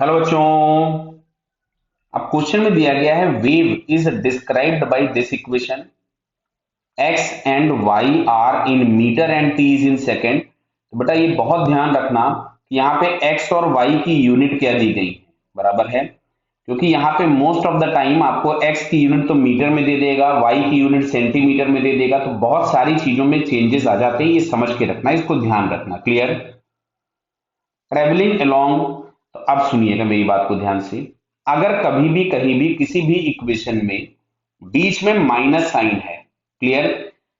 Hello बच्चों। अब question में दिया गया है wave is described by this equation x and y are in metre and t is in second. तो बेटा ये बहुत ध्यान रखना कि यहाँ पे x और y की यूनिट क्या दी गई है, बराबर है, क्योंकि यहाँ पे मोस्ट ऑफ द टाइम आपको x की यूनिट तो मीटर में दे देगा, y की यूनिट सेंटीमीटर में दे देगा, तो बहुत सारी चीजों में चेंजेस आ जाते हैं। ये समझ के रखना, इसको ध्यान रखना। क्लियर? ट्रेवलिंग अलोंग, तो अब सुनिएगा मेरी बात को ध्यान से। अगर कभी भी कहीं भी किसी भी इक्वेशन में बीच में माइनस साइन है, clear,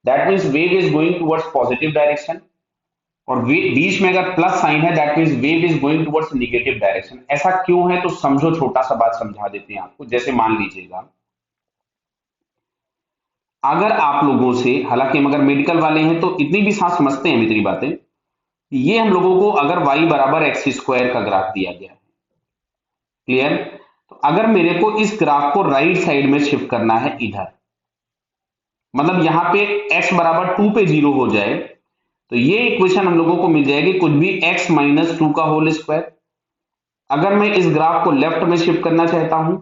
that means wave is going towards positive direction, और बीच में अगर प्लस साइन है that means wave is going towards negative direction. ऐसा क्यों है तो समझो, छोटा सा बात समझा देते हैं आपको। जैसे मान लीजिएगा अगर आप लोगों से, हालांकि हम अगर मेडिकल वाले हैं तो इतनी भी सांस समझते हैं मेरी बातें, ये हम लोगों को अगर y बराबर एक्स स्क्वायर का ग्राफ दिया गया है, क्लियर, तो अगर मेरे को इस ग्राफ को राइट साइड में शिफ्ट करना है इधर, मतलब यहां पे x बराबर 2 पे 0 हो जाए, तो ये इक्वेशन हम लोगों को मिल जाएगी कुछ भी x माइनस 2 का होल स्क्वायर। अगर मैं इस ग्राफ को लेफ्ट में शिफ्ट करना चाहता हूं,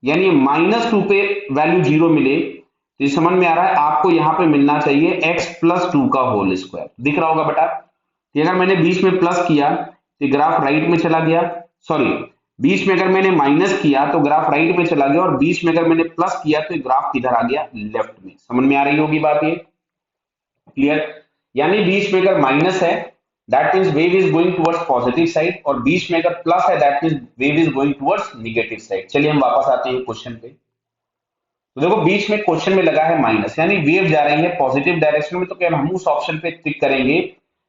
यानी माइनस 2 पे वैल्यू 0 मिले, तो ये समझ में आ रहा है आपको यहां पे मिलना चाहिए x प्लस 2 का होल स्क्वायर। दिख रहा होगा बेटा कि अगर मैंने बीच में प्लस किया तो ग्राफ राइट में चला गया, सॉरी, बीच में अगर मैंने माइनस किया तो ग्राफ राइट में चला गया, और बीच में अगर मैंने प्लस किया तो ग्राफ किधर आ गया, लेफ्ट में। समझ में आ रही होगी बात ये? क्लियर? यानी बीच में अगर माइनस है that means wave is going towards positive side, और बीच में अगर प्लस है that means wave is going towards negative side. चलिए हम वापस आते हैं क्वेश्चन पे। तो देखो बीच में क्वेश्चन में लगा है माइनस, यानी वेव जा रही है पॉजिटिव डायरेक्शन में, तो क्या हम उस ऑप्शन पे क्लिक करेंगे,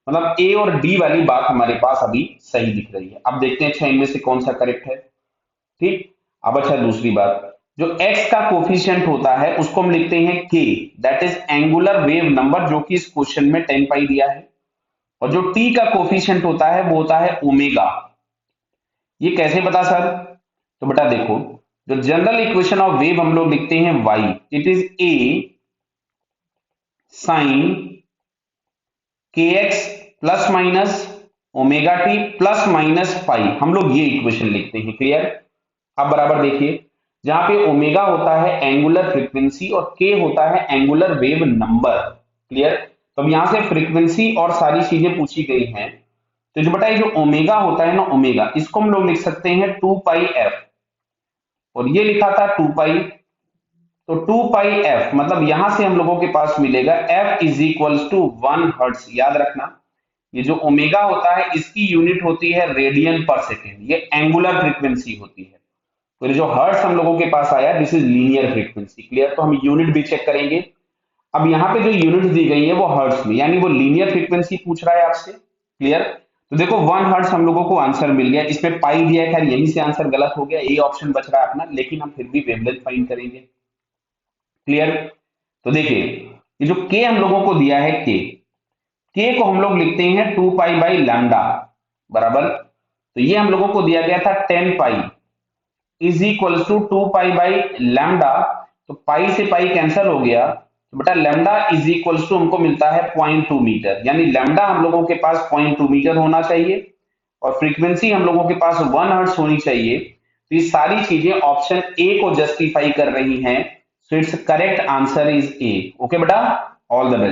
मतलब ए और डी वाली बात हमारे पास अभी सही दिख रही है। अब देखते हैं अच्छा इनमें से कौन सा करेक्ट है। ठीक। अब अच्छा दूसरी बात, जो x का कोफिशिएंट होता है उसको हम लिखते हैं k, that is angular wave number, जो कि इस क्वेश्चन में 10 पाई दिया है। और जो t का कोफिशिएंट होता है वो होता है ओमेगा। ये कैसे पता सर? तो बेटा देखो, जो जनरल इक्वेशन ऑफ वेव हम लोग लिखते हैं y, it is a sine kx plus minus omega t plus minus pi, हम लोग ये इक्वेशन लिखते हैं। क्लियर? अब बराबर देखिए, जहां पे ओमेगा होता है एंगुलर फ्रीक्वेंसी और के होता है एंगुलर वेव नंबर। क्लियर? तो अब यहां से फ्रीक्वेंसी और सारी चीजें पूछी गई हैं, तो जो बेटा ये जो ओमेगा होता है ना, ओमेगा, इसको हम लोग लिख सकते हैं 2 पाई एफ, और ये लिखा था 2 पाई, तो 2 पाई एफ मतलब यहां से हम लोगों के पास मिलेगा f is equals to 1 hertz. याद रखना, ये जो ओमेगा होता है इसकी यूनिट होती है रेडियन पर सेकेंड, ये एंगुलर फ्रीक्वेंसी होती है। तो ये जो हर्ट्ज हम लोगों के पास आया this is linear frequency. Clear? तो हम यूनिट भी चेक करेंगे। अब यहाँ पे जो यूनिट दी गई है वो हर्ट्ज में, यानी वो लीनियर फ्रीक्वेंसी पूछ रहा है आपसे। क्लियर? तो देखो 1 हर्ट्ज हम लोगों को आंसर मिल गया, इसमें पाई दिया है, खैर यहीं से आंसर गलत हो गया, ये ऑप्शन बच रहा है अपना, लेकिन हम फिर भी वेवलेंथ फाइंड करेंगे। क्लियर? तो देखिए ये जो के हम लोगों को दिया है, के को हम लोग लिखते हैं 2 पाई बाई लैम्डा, बराबर, तो ये हम लोगों को दिया गया था 10 pi is equal to 2 pi by lambda, तो पाई से पाई कैंसिल हो गया, तो बेटा लैम्डा इज इक्वल टू हमको मिलता है 0.2 मीटर, यानी लैम्डा हम लोगों के पास 0.2 मीटर होना चाहिए, और फ्रीक्वेंसी हम लोगों के पास 1 हर्ट्ज होनी चाहिए। तो ये सारी चीजें ऑप्शन ए को जस्टिफाई कर रही हैं, so it's correct answer is a. Okay बेटा, ऑल द बेस्ट।